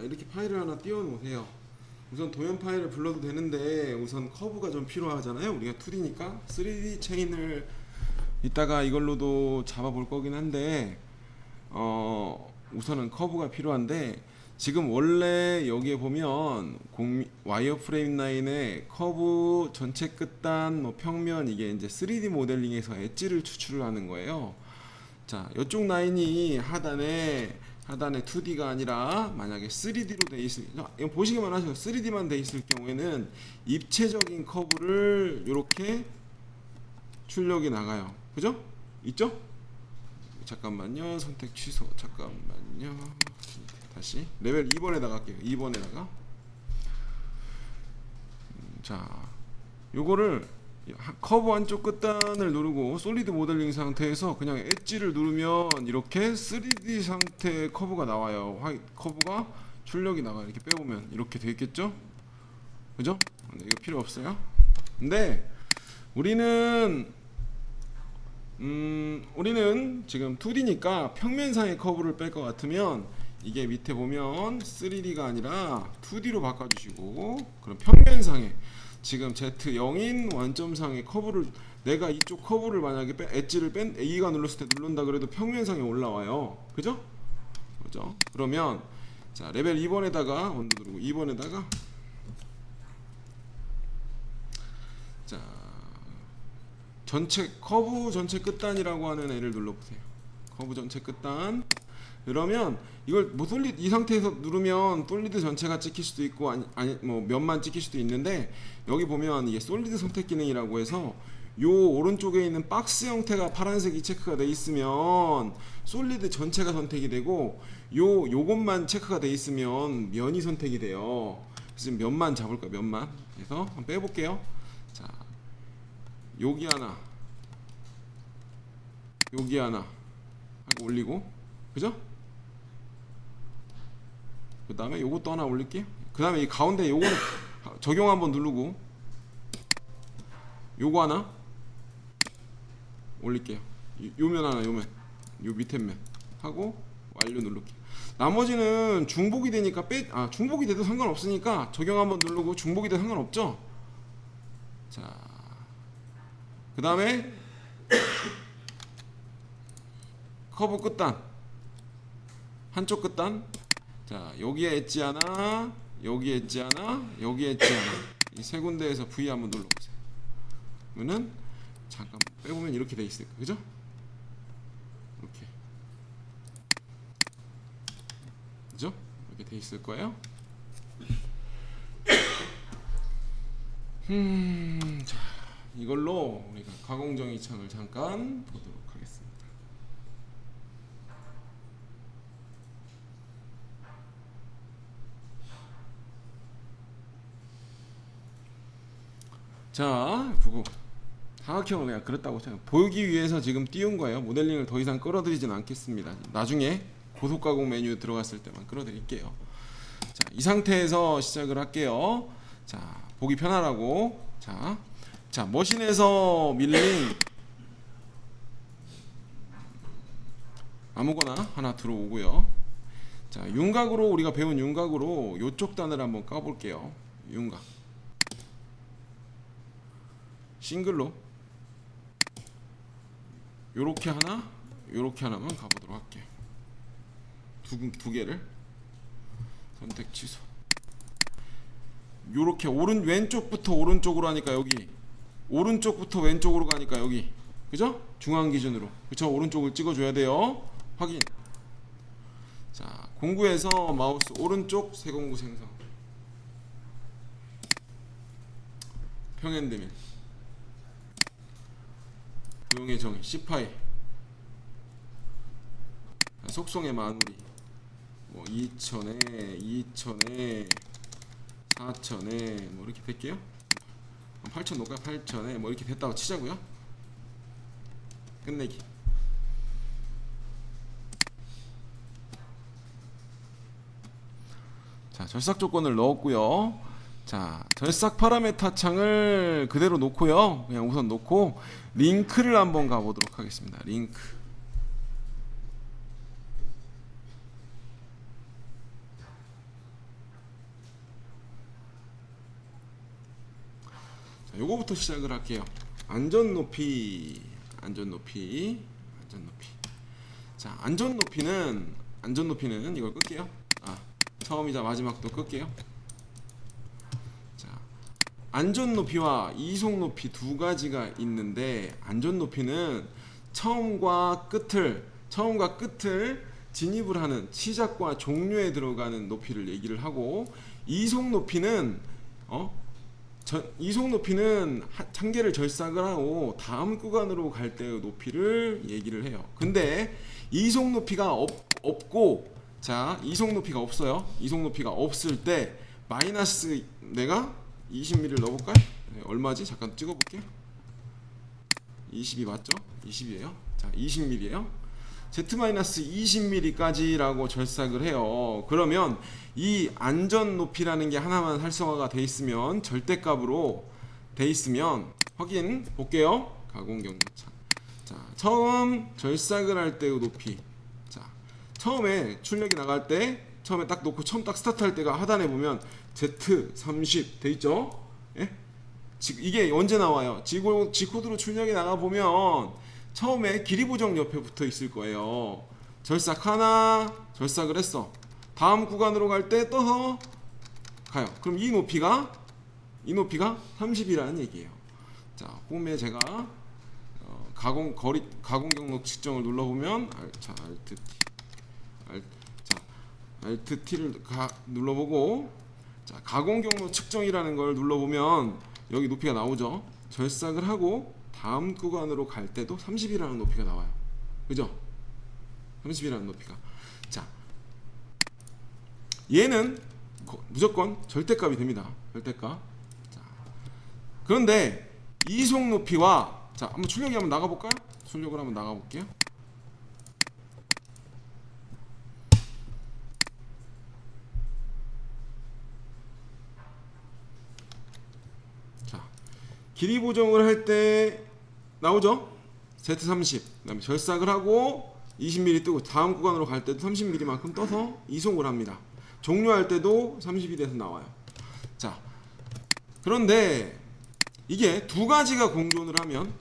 이렇게 파일을 하나 띄워 놓으세요. 우선 도면 파일을 불러도 되는데 우선 커브가 좀 필요하잖아요. 우리가 2D니까 3D 체인을 이따가 이걸로도 잡아볼 거긴 한데 우선은 커브가 필요한데 지금 원래 여기에 보면 와이어프레임 라인에 커브 전체 끝단 뭐 평면 이게 이제 3D 모델링에서 엣지를 추출을 하는 거예요. 자, 이쪽 라인이 하단에 2D가 아니라 만약에 3D로 돼 있을, 이거 보시기만 하세요. 3D만 돼 있을 경우에는 입체적인 커브를 이렇게 출력이 나가요. 그죠? 있죠? 잠깐만요. 선택 취소. 잠깐만요. 다시 레벨 2번에다가 할게요. 2번에다가 자, 요거를 커브 한쪽 끝단을 누르고 솔리드 모델링 상태에서 그냥 엣지를 누르면 이렇게 3D 상태의 커브가 나와요. 커브가 출력이 나가요. 이렇게 빼보면 이렇게 돼 있겠죠? 그죠? 근데 이거 필요 없어요. 근데 우리는 지금 2D니까 평면상의 커브를 뺄 것 같으면 이게 밑에 보면 3D가 아니라 2D로 바꿔주시고, 그럼 평면상의 지금 Z0인 원점상의 커브를, 내가 이쪽 커브를 만약에 엣지를 A가 눌렀을 때 누른다 그래도 평면상에 올라와요. 그죠? 그죠? 그러면 자, 레벨 2번에다가 원도 누르고 2번에다가 자, 커브 전체 끝단이라고 하는 애를 눌러보세요. 커브 전체 끝단. 그러면 이걸 뭐 솔리드 이 상태에서 누르면 솔리드 전체가 찍힐 수도 있고 아니 뭐 면만 찍힐 수도 있는데, 여기 보면 이게 솔리드 선택 기능이라고 해서 요 오른쪽에 있는 박스 형태가 파란색이 체크가 돼 있으면 솔리드 전체가 선택이 되고, 요것만 체크가 돼 있으면 면이 선택이 돼요. 그래서 지금 면만 잡을까, 면만. 그래서 한번 빼볼게요. 자, 여기 하나 하고 올리고, 그죠? 그 다음에 요것도 하나 올릴게요. 그 다음에 이 가운데 요거는 적용 한번 누르고 요거 하나 올릴게요. 요면 하나, 요 밑에 면 하고 완료 누를게요. 나머지는 중복이 되니까 중복이 돼도 상관없으니까 적용 한번 누르고, 중복이 돼도 상관없죠. 자, 그 다음에 커브 끝단 한쪽 끝단. 자, 여기에 엣지 하나, 여기에 엣지 하나, 여기에 엣지 하나, 이 세 군데에서 V 한번 눌러보세요. 그러면은 잠깐 빼보면 이렇게 돼 있을 거예요. 그죠? 이렇게, 그죠? 이렇게 돼 있을 거예요. 자, 이걸로 우리가 가공정의 창을 잠깐 보도록 하겠습니다. 자, 보고 사각형을 그냥 그렇다고 보이기 위해서 지금 띄운 거예요. 모델링을 더 이상 끌어들이진 않겠습니다. 나중에 고속 가공 메뉴 들어갔을 때만 끌어드릴게요. 자, 이 상태에서 시작을 할게요. 자, 보기 편하라고. 자, 머신에서 밀링 아무거나 하나 들어오고요. 자, 윤곽으로 우리가 배운 윤곽으로 요쪽 단을 한번 까볼게요. 윤곽 싱글로 요렇게 하나, 요렇게 하나만 가보도록 할게요. 두 개를 선택 취소. 요렇게 왼쪽부터 오른쪽으로 하니까 여기, 오른쪽부터 왼쪽으로 가니까 여기, 그죠? 중앙 기준으로, 그쵸? 오른쪽을 찍어줘야 돼요. 확인. 자, 공구에서 마우스 오른쪽 세공구 생성, 평행대밀, 도형의 정의, C파이, 속성의 마무리, 뭐 2000에 4000에 뭐 이렇게 될게요. 8000 놓을까요? 8000에 뭐 이렇게 됐다고 치자고요. 끝내기. 자, 절삭 조건을 넣었고요. 자, 절삭 파라메타 창을 그대로 놓고요. 그냥 우선 놓고 링크를 한번 가보도록 하겠습니다. 링크. 자, 요거부터 시작을 할게요. 안전 높이. 자, 안전 높이는 이걸 끌게요. 처음이자 마지막도 끌게요. 자, 안전 높이와 이속 높이 두 가지가 있는데, 안전 높이는 처음과 끝을 진입을 하는 시작과 종료에 들어가는 높이를 얘기를 하고, 이속 높이는 한계를 절삭을 하고 다음 구간으로 갈 때의 높이를 얘기를 해요. 근데 이속 높이가 없고, 자, 이속 높이가 없어요. 이속 높이가 없을 때 마이너스, 내가 20mm를 넣어볼까요? 네, 얼마지? 잠깐 찍어볼게요. 20이 맞죠? 20이에요. 자, 20mm예요. Z-20mm까지라고 절삭을 해요. 그러면 이 안전 높이라는 게 하나만 활성화가 돼 있으면, 절대값으로 돼 있으면, 확인 볼게요. 가공 경로차. 자, 처음 절삭을 할 때의 높이. 자, 처음에 출력이 나갈 때, 처음에 딱 놓고 처음 딱 스타트 할 때가 하단에 보면 Z30 돼 있죠? 예? 이게 언제 나와요? G코드로 출력이 나가 보면 처음에 길이 보정 옆에 붙어 있을 거예요. 절삭 하나, 절삭을 했어. 다음 구간으로 갈 때 떠서 가요. 그럼 이 높이가 30이라는 얘기예요. 자, 홈에 제가 가공 경로 측정을 눌러보면 Alt T를 눌러보고, 자, 가공 경로 측정이라는 걸 눌러보면 여기 높이가 나오죠. 절삭을 하고 다음 구간으로 갈 때도 30이라는 높이가 나와요. 그죠? 30이라는 높이가. 자, 얘는 무조건 절대값이 됩니다. 절대값. 자, 그런데 이속 높이와, 자, 한번 출력이 한번 나가볼까요? 출력을 한번 나가볼게요. 자, 길이 보정을 할 때 나오죠? Z30. 그다음에 절삭을 하고 20mm 뜨고 다음 구간으로 갈 때도 30mm만큼 떠서 이송을 합니다. 종료할 때도 30이 돼서 나와요. 자, 그런데 이게 두 가지가 공존을 하면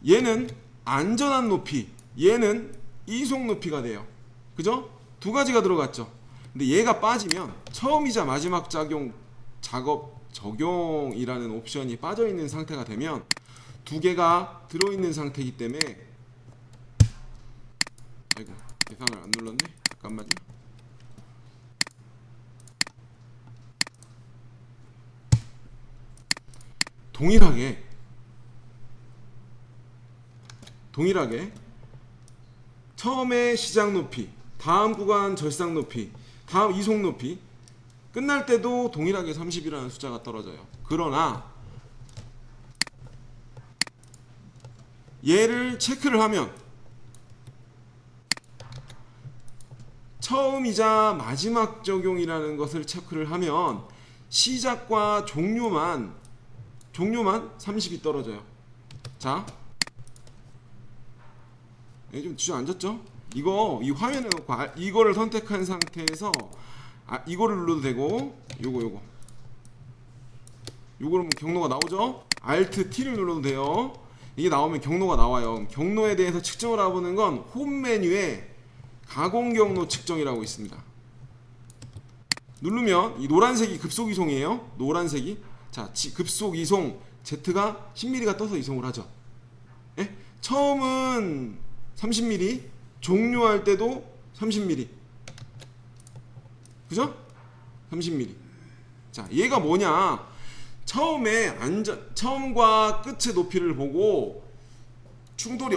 얘는 안전한 높이, 얘는 이속 높이가 돼요. 그죠? 두 가지가 들어갔죠. 근데 얘가 빠지면 처음이자 마지막 적용이라는 옵션이 빠져 있는 상태가 되면, 두 개가 들어 있는 상태이기 때문에, 아이고, 계산을 안 눌렀네. 잠깐만요. 동일하게 처음에 시작 높이, 다음 구간 절삭 높이, 다음 이속 높이, 끝날 때도 동일하게 30이라는 숫자가 떨어져요. 그러나 얘를 체크를 하면, 처음이자 마지막 적용이라는 것을 체크를 하면 시작과 종료만 30이 떨어져요. 자, 좀 주저앉았죠? 이 화면에 놓고 이거를 선택한 상태에서 이거를 눌러도 되고, 요거를 경로가 나오죠? Alt T를 눌러도 돼요. 이게 나오면 경로가 나와요. 경로에 대해서 측정을 해보는 건 홈 메뉴에 가공 경로 측정이라고 있습니다. 누르면 이 노란색이 급속 이송이에요. 노란색이. 자, 급속 이송 Z가 10mm가 떠서 이송을 하죠. 예? 처음은 30mm, 종료할 때도 30mm. 그죠? 30mm. 자, 얘가 뭐냐? 처음과 끝의 높이를 보고 충돌이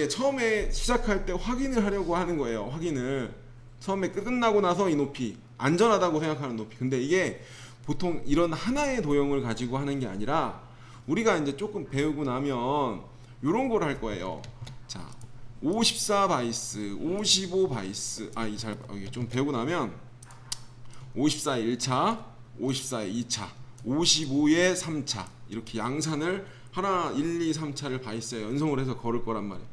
처음에 시작할 때 확인을 하려고 하는 거예요. 확인을. 처음에 끝나고 나서 이 높이, 안전하다고 생각하는 높이. 근데 이게 보통 이런 하나의 도형을 가지고 하는 게 아니라, 우리가 이제 조금 배우고 나면 이런 걸 할 거예요. 자, 54 바이스, 55 바이스. 이게 좀 배우고 나면 54의 1차, 54의 2차, 55의 3차, 이렇게 양산을 1, 2, 3차를 바이스에 연송을 해서 걸을 거란 말이에요.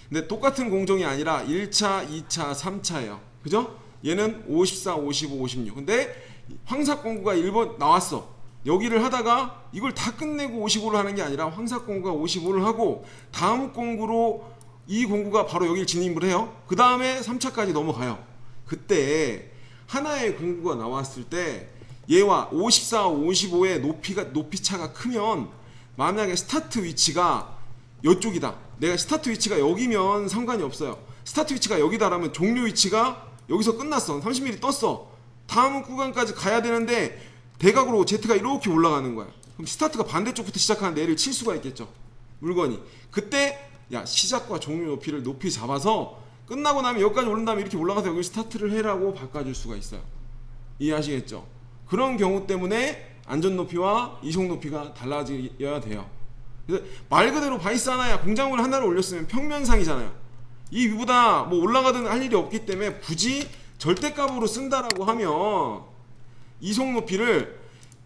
근데 똑같은 공정이 아니라 1차, 2차, 3차예요. 그죠? 얘는 54, 55, 56. 근데 황사공구가 1번 나왔어. 여기를 하다가 이걸 다 끝내고 55를 하는 게 아니라 황사 공구가 55를 하고 다음 공구로 이 공구가 바로 여기를 진입을 해요. 그 다음에 3차까지 넘어가요. 그때 하나의 공구가 나왔을 때 얘와 54, 55의 높이 차가 크면 만약에 스타트 위치가 이쪽이다. 내가 스타트 위치가 여기면 상관이 없어요. 스타트 위치가 여기다라면 종료 위치가 여기서 끝났어. 30mm 떴어. 다음 구간까지 가야 되는데 대각으로 Z가 이렇게 올라가는 거야. 그럼 스타트가 반대쪽부터 시작하는데 얘를 칠 수가 있겠죠. 물건이. 그때 야 시작과 종료 높이를 높이 잡아서 끝나고 나면 여기까지 오른 다음에 이렇게 올라가서 여기 스타트를 해라고 바꿔줄 수가 있어요. 이해하시겠죠? 그런 경우 때문에 안전 높이와 이속 높이가 달라져야 돼요. 그래서 말 그대로 바이스 하나야 공작물 하나를 올렸으면 평면상이잖아요. 이 위보다 뭐 올라가든 할 일이 없기 때문에 굳이 절대값으로 쓴다라고 하면 이속 높이를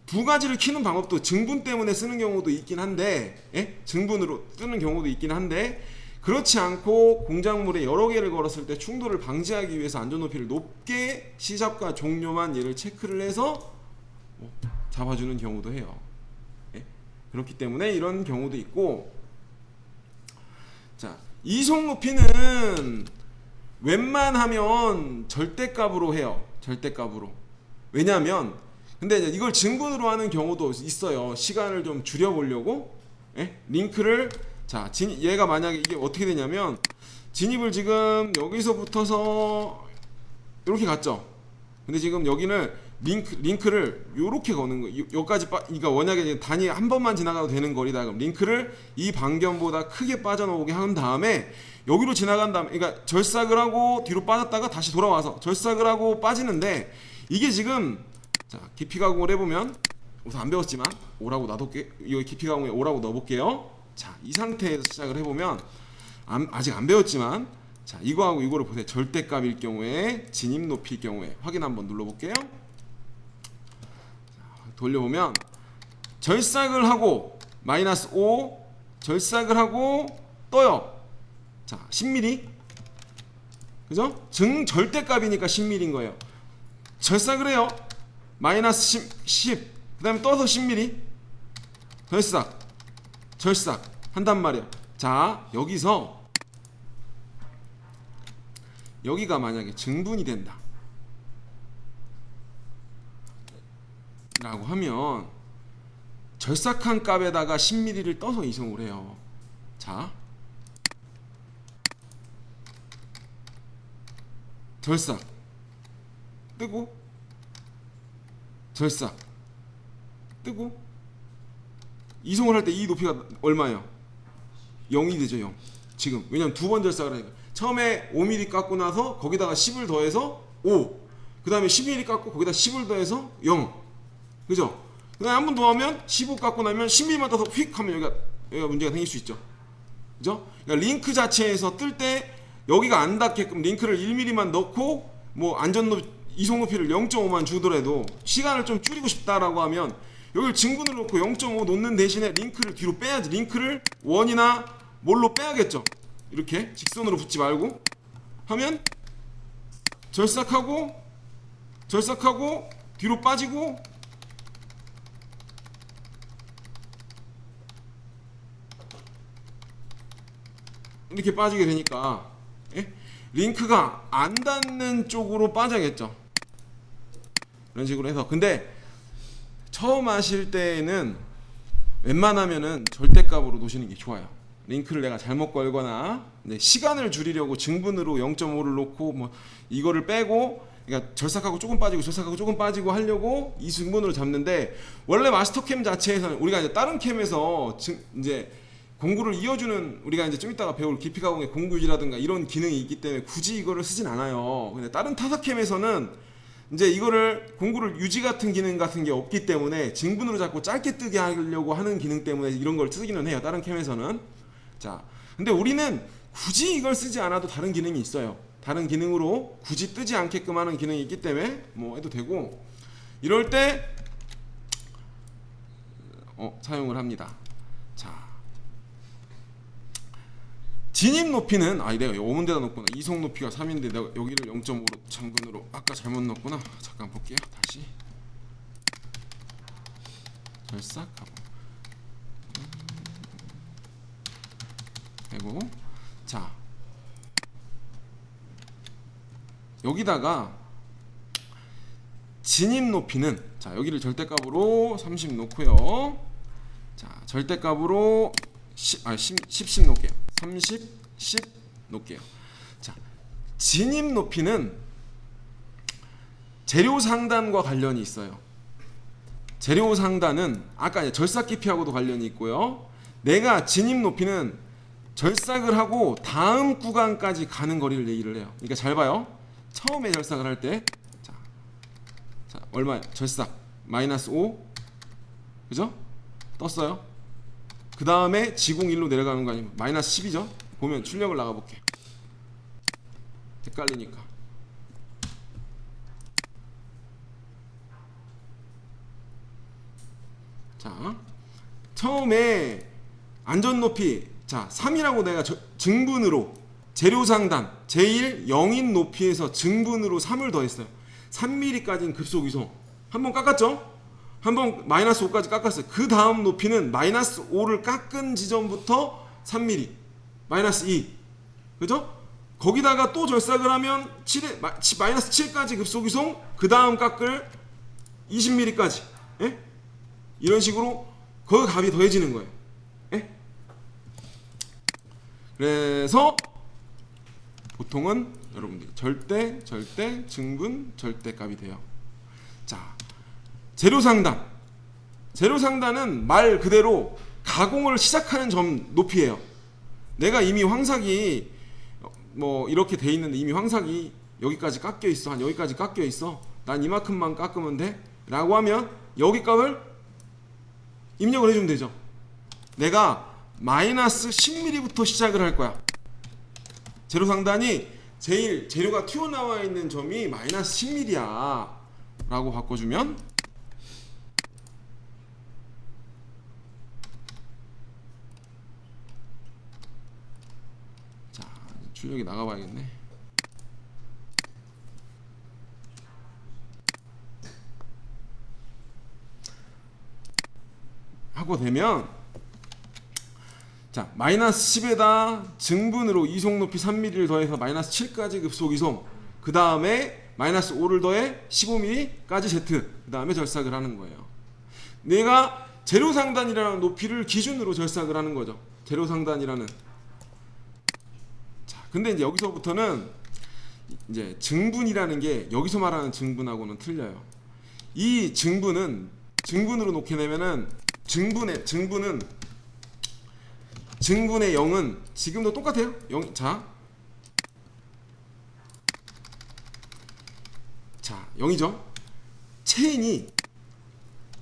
두 가지를 키는 방법도 증분 때문에 쓰는 경우도 있긴 한데, 예? 증분으로 쓰는 경우도 있긴 한데, 그렇지 않고 공작물에 여러 개를 걸었을 때 충돌을 방지하기 위해서 안전 높이를 높게 시작과 종료만 얘를 체크를 해서 잡아주는 경우도 해요. 예? 그렇기 때문에 이런 경우도 있고, 자, 이속 높이는 웬만하면 절대값으로 해요. 절대값으로. 왜냐하면 근데 이걸 증분으로 하는 경우도 있어요. 시간을 좀 줄여보려고. 예? 링크를 자 얘가 만약에 이게 어떻게 되냐면 진입을 지금 여기서 붙어서 이렇게 갔죠. 근데 지금 여기는 링크를 요렇게 거는 거예요. 여기까지 그러니까 원약에 단위 한 번만 지나가도 되는 거리다. 그럼 링크를 이 반경보다 크게 빠져나오게 한 다음에 여기로 지나간 다음에 그러니까 절삭을 하고 뒤로 빠졌다가 다시 돌아와서 절삭을 하고 빠지는데 이게 지금 자 깊이 가공을 해보면 우선 안 배웠지만 오라고 놔둘게. 여기 깊이 가공에 오라고 넣어볼게요. 자 이 상태에서 시작을 해보면 아직 안 배웠지만 자 이거하고 이거를 보세요. 절대값일 경우에 진입 높이일 경우에 확인 한번 눌러볼게요. 자, 돌려보면 절삭을 하고 마이너스 5 절삭을 하고 떠요. 자 10mm 그죠? 절대값이니까 10mm인 거예요. 절삭을 해요. 마이너스 10 그 다음에 떠서 10mm 절삭 한단 말이에요. 자 여기서 여기가 만약에 증분이 된다 라고 하면 절삭한 값에다가 10mm를 떠서 이송을 해요. 자 절삭 뜨고 절삭 뜨고 이송을 할 때 이 높이가 얼마예요? 0이 되죠. 0 지금 왜냐면 두 번 절삭을 하니까 처음에 5mm 깎고 나서 거기다가 10을 더해서 5 그 다음에 11mm 깎고 거기다 10을 더해서 0 그죠? 그 다음에 한 번 더 하면 15 깎고 나면 10mm만 떠서 휙 하면 여기가 문제가 생길 수 있죠. 그죠? 그러니까 링크 자체에서 뜰 때 여기가 안 닿게끔 링크를 1mm만 넣고 뭐 안전 이속 높이를 0.5만 주더라도 시간을 좀 줄이고 싶다라고 하면 여기를 증분을 놓고 0.5 놓는 대신에 링크를 뒤로 빼야지. 링크를 원이나 뭘로 빼야겠죠. 이렇게 직선으로 붙지 말고 하면 절삭하고 뒤로 빠지고 이렇게 빠지게 되니까 예? 링크가 안 닿는 쪽으로 빠져야겠죠. 이런 식으로 해서 근데 처음 하실 때는 웬만하면은 절대값으로 놓으시는 게 좋아요. 링크를 내가 잘못 걸거나 시간을 줄이려고 증분으로 0.5를 놓고 뭐 이거를 빼고 그러니까 절삭하고 조금 빠지고 절삭하고 조금 빠지고 하려고 이 증분으로 잡는데 원래 마스터캠 자체에서는 우리가 이제 다른 캠에서 이제 공구를 이어주는 우리가 이제 좀 이따가 배울 깊이 가공의 공구유지라든가 이런 기능이 있기 때문에 굳이 이거를 쓰진 않아요. 근데 다른 타사캠에서는 이제 이거를 공구를 유지 같은 기능 같은 게 없기 때문에 증분으로 자꾸 짧게 뜨게 하려고 하는 기능 때문에 이런 걸 쓰기는 해요. 다른 캠에서는. 자, 근데 우리는 굳이 이걸 쓰지 않아도 다른 기능이 있어요. 다른 기능으로 굳이 뜨지 않게끔 하는 기능이 있기 때문에 뭐 해도 되고 이럴 때 사용을 합니다. 자, 진입 높이는 내가 5문대다 넣었구나. 이속 높이가 3인데 내가 여기를 0.5로 장분으로 아까 잘못 넣었구나. 잠깐 볼게요. 다시 절삭하고 되고, 자 여기다가 진입 높이는, 자 여기를 절대값으로 30 놓고요. 자 절대값으로 10 놓을게요. 30, 10 놓을게요. 자 진입 높이는 재료 상단과 관련이 있어요. 재료 상단은 아까 절삭 깊이하고도 관련이 있고요. 내가 진입 높이는 절삭을 하고 다음 구간까지 가는 거리를 얘기를 해요. 그러니까 잘 봐요. 처음에 절삭을 할 때, 자 얼마 절삭 마이너스 5, 그죠? 떴어요. 그 다음에 지공 1로 내려가는 거 아니면 마이너스 10이죠? 보면 출력을 나가볼게. 헷갈리니까. 자, 처음에 안전 높이, 자 3이라고 내가 증분으로 재료 상단 제1 영인 높이에서 증분으로 3을 더했어요. 3mm까지는 급속 이송. 한번 깎았죠? 한번 마이너스 5까지 깎았어요. 그 다음 높이는 마이너스 5를 깎은 지점부터 3mm 마이너스 2, 그죠? 거기다가 또 절삭을 하면 7에, 마이너스 7까지 급속 이송, 그 다음 깎을 20mm까지, 예? 이런 식으로 그 값이 더해지는 거예요. 예? 그래서 보통은 여러분들 절대, 증분, 절대값이 돼요. 자, 재료 상단. 재료 상단은 말 그대로 가공을 시작하는 점 높이에요. 내가 이미 황삭이 뭐 이렇게 돼 있는데 이미 황삭이 여기까지 깎여 있어. 한 여기까지 깎여 있어. 난 이만큼만 깎으면 돼. 라고 하면 여기 값을 입력을 해주면 되죠. 내가 마이너스 10mm부터 시작을 할 거야. 재료 상단이 제일 재료가 튀어나와 있는 점이 마이너스 10mm야 라고 바꿔주면, 자 출력이 나가봐야겠네. 하고 되면, 자 마이너스 10에다 증분으로 이송 높이 3mm를 더해서 마이너스 7까지 급속 이송, 그 다음에 마이너스 5를 더해 15mm까지 Z, 그 다음에 절삭을 하는 거예요. 내가 재료 상단이라는 높이를 기준으로 절삭을 하는 거죠. 재료 상단이라는. 자 근데 이제 여기서부터는 이제 증분이라는 게 여기서 말하는 증분하고는 틀려요. 이 증분은 증분으로 놓게 되면은 증분의 0은 지금도 똑같아요. 0, 자 0이죠. 체인이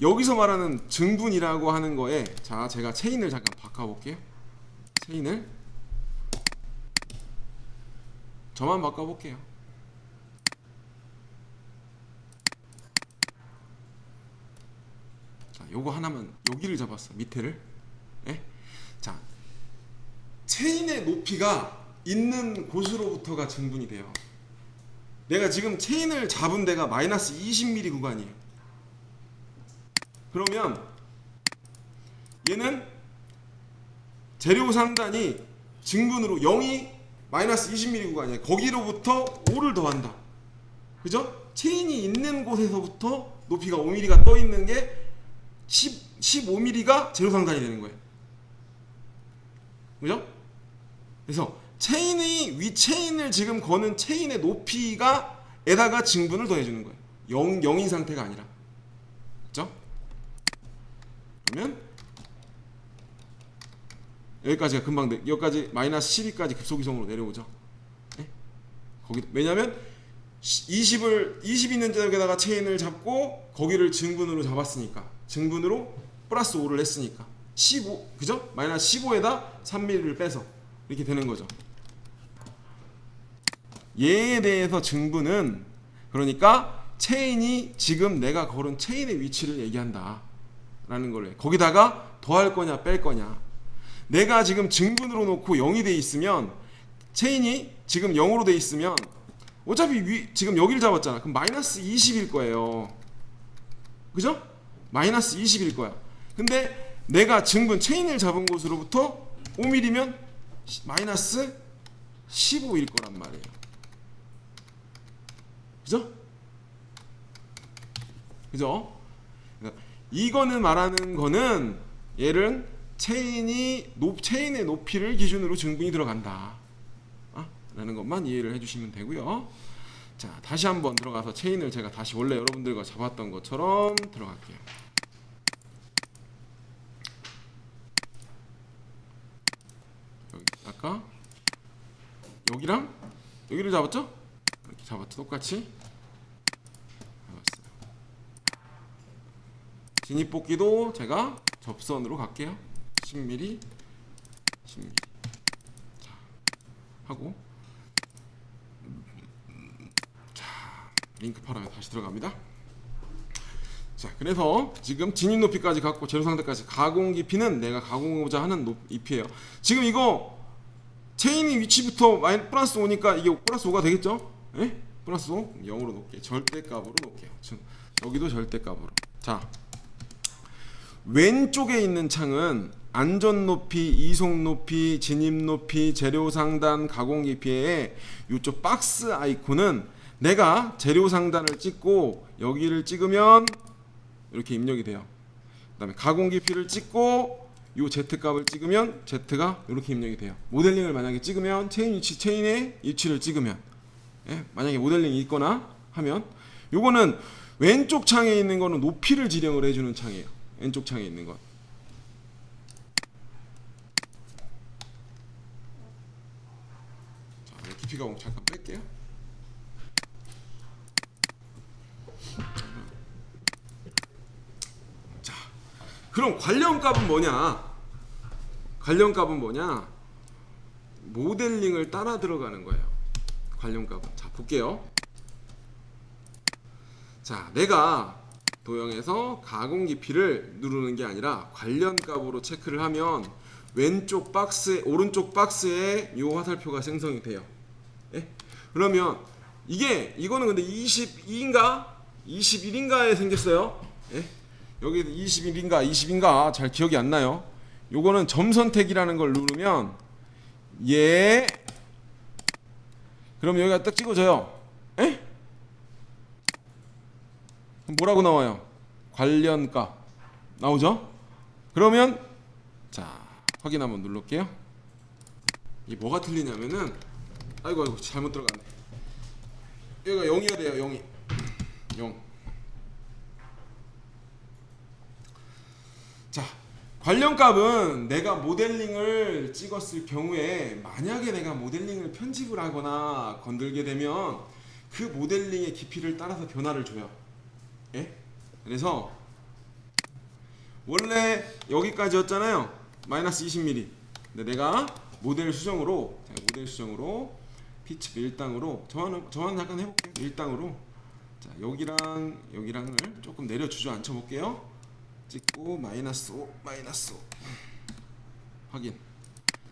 여기서 말하는 증분이라고 하는 거에, 자 제가 체인을 잠깐 바꿔볼게요. 체인을 저만 바꿔볼게요. 자 요거 하나만, 여기를 잡았어. 밑에를. 예? 자 체인의 높이가 있는 곳으로부터가 증분이 돼요. 내가 지금 체인을 잡은 데가 마이너스 20mm 구간이에요. 그러면 얘는 재료 상단이 증분으로 0이 마이너스 20mm 구간이에요. 거기로부터 5를 더한다. 그죠? 체인이 있는 곳에서부터 높이가 5mm가 떠 있는 게 15mm가 재료 상단이 되는 거예요. 그죠? 그래서 체인의 위체인을 지금 거는 체인의 높이가 에다가 증분을 더해주는 거예요. 0인 상태가 아니라. 그죠? 그러면 여기까지가 금방 여기까지 마이너스 12까지 급속이성으로 내려오죠. 네? 거기 왜냐면 20 있는 지역에다가 체인을 잡고 거기를 증분으로 잡았으니까, 증분으로 플러스 5를 했으니까 15, 그죠? 마이너스 15에다 3mm를 빼서 이렇게 되는 거죠. 얘에 대해서 증분은 그러니까 체인이 지금 내가 걸은 체인의 위치를 얘기한다 라는 거래. 거기다가 더할 거냐 뺄 거냐. 내가 지금 증분으로 놓고 0이 돼 있으면, 체인이 지금 0으로 돼 있으면 어차피 지금 여기를 잡았잖아. 그럼 마이너스 20일 거예요. 그죠? 마이너스 20일 거야. 근데 내가 증분 체인을 잡은 곳으로부터 5mm면 마이너스 15일 거란 말이에요. 그죠? 그죠? 이거는 말하는 거는 얘는 체인의 높이를 기준으로 증분이 들어간다 라는 것만 이해를 해주시면 되고요. 자, 다시 한번 들어가서 체인을 제가 다시 원래 여러분들과 잡았던 것처럼 들어갈게요. 여기 아까 여기랑 여기를 잡았죠? 이렇게 잡았죠? 똑같이 잡았어요. 진입복귀도 제가 접선으로 갈게요. 10mm 10mm 자, 하고 링크 파라면 다시 들어갑니다. 자, 그래서 지금 진입 높이까지 갖고 제로 상태까지 가공 깊이는 내가 가공하고자 하는 높이에요. 지금 이거 체인이 위치부터 플러스 5니까 이게 플러스 5가 되겠죠? 예? 플러스 5 0으로 놓을게요. 절대값으로 놓을게요. 여기도 절대값으로. 자, 왼쪽에 있는 창은 안전 높이, 이송 높이, 진입 높이, 재료 상단, 가공 깊이에 이쪽 박스 아이콘은 내가 재료 상단을 찍고 여기를 찍으면 이렇게 입력이 돼요. 그 다음에 가공 깊이를 찍고 이 Z값을 찍으면 Z가 이렇게 입력이 돼요. 모델링을 만약에 찍으면 체인의 위치를 찍으면 예? 만약에 모델링이 있거나 하면 요거는 왼쪽 창에 있는 거는 높이를 지령을 해주는 창이에요. 왼쪽 창에 있는 것. 자, 깊이가 잠깐 뺄게요. 자, 그럼 관련값은 뭐냐? 관련값은 뭐냐? 모델링을 따라 들어가는 거예요. 관련값은. 자, 볼게요. 자, 내가 도형에서 가공 깊이를 누르는 게 아니라 관련값으로 체크를 하면 왼쪽 박스에, 오른쪽 박스에 요 화살표가 생성이 돼요. 예? 그러면 이거는 근데 22인가 21인가에 생겼어요. 예? 여기 21인가 20인가 잘 기억이 안 나요. 요거는 점 선택이라는 걸 누르면 그럼 여기가 딱 찍어져요. 예? 뭐라고 나와요? 관련값 나오죠? 그러면 자, 확인 한번 눌러볼게요. 이게 뭐가 틀리냐면은 아이고 잘못 들어갔네. 여기가 0이어야 돼요. 0이 0. 자, 관련값은 내가 모델링을 찍었을 경우에 만약에 내가 모델링을 편집을 하거나 건들게 되면 그 모델링의 깊이를 따라서 변화를 줘요. 예? 그래서 원래 여기까지였잖아요. 마이너스 20mm. 근데 내가 모델 수정으로 피치 밀당으로 저만 잠깐 해볼게요. 밀당으로 자, 여기랑을 조금 내려 주저앉혀 볼게요. 찍고 마이너스 5 확인.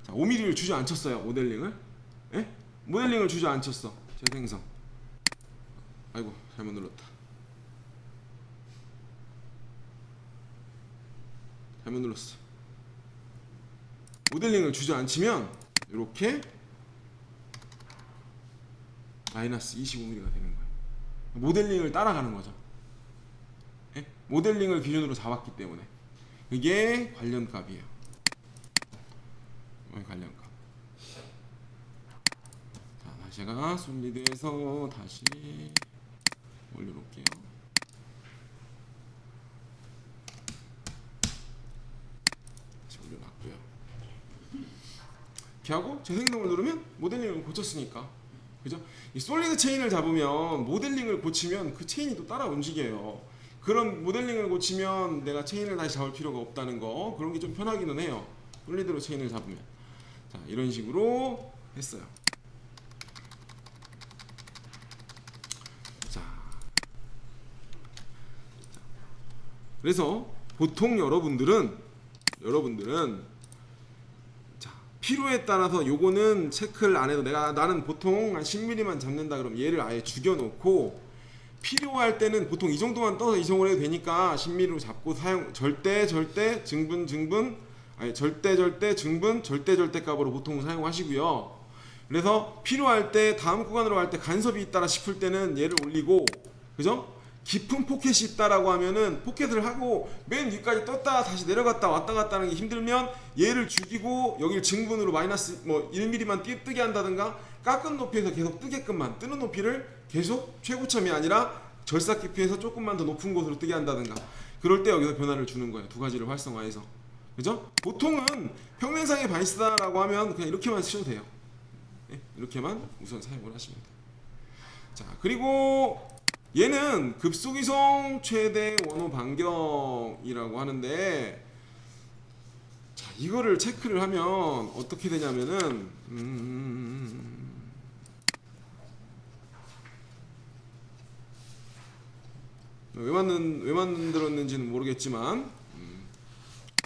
자, 5mm를 주저앉혔어요. 모델링을. 예? 모델링을 주저앉혔어. 재생성. 아이고 잘못 눌렀다. 잘못 눌렀어. 모델링을 주저앉히면 이렇게 마이너스 25mm가 되는 거예요. 모델링을 따라가는 거죠. 예? 모델링을 기준으로 잡았기 때문에 이게 관련값이에요. 관련값. 자, 다시 제가 솔리드에서 다시 올려놓을게요. 다시 올려놨고요. 이렇게 하고 재생성을 누르면 모델링을 고쳤으니까, 그죠? 이 솔리드 체인을 잡으면 모델링을 고치면 그 체인이 또 따라 움직여요. 그런 모델링을 고치면 내가 체인을 다시 잡을 필요가 없다는 거, 그런 게 좀 편하기는 해요. 솔리드로 체인을 잡으면. 자, 이런 식으로 했어요. 자, 그래서 보통 여러분들은 자, 필요에 따라서 요거는 체크를 안 해도 나는 보통 한 10mm만 잡는다 그러면 얘를 아예 죽여놓고 필요할 때는 보통 이 정도만 떠서 이송을 해도 되니까 10mm로 잡고 사용, 절대 증분 아니 절대 증분 절대 값으로 보통 사용하시고요. 그래서 필요할 때 다음 구간으로 갈 때 간섭이 있다라 싶을 때는 얘를 올리고, 그죠? 깊은 포켓이 있다라고 하면은 포켓을 하고 맨 위까지 떴다 다시 내려갔다 왔다 갔다 하는 게 힘들면 얘를 죽이고 여길 증분으로 마이너스 뭐 1mm만 뜨게 한다든가, 깎은 높이에서 계속 뜨게끔만, 뜨는 높이를 계속 최고점이 아니라 절삭 깊이에서 조금만 더 높은 곳으로 뜨게 한다든가, 그럴 때 여기서 변화를 주는 거예요. 두 가지를 활성화해서. 그죠? 보통은 평면상의 바이스다라고 하면 그냥 이렇게만 쓰셔도 돼요. 네? 이렇게만 우선 사용을 하시면 돼요. 자, 그리고 얘는 급속이송 최대 원호 반경이라고 하는데, 자, 이거를 체크를 하면 어떻게 되냐면은 왜 만들었는지는 모르겠지만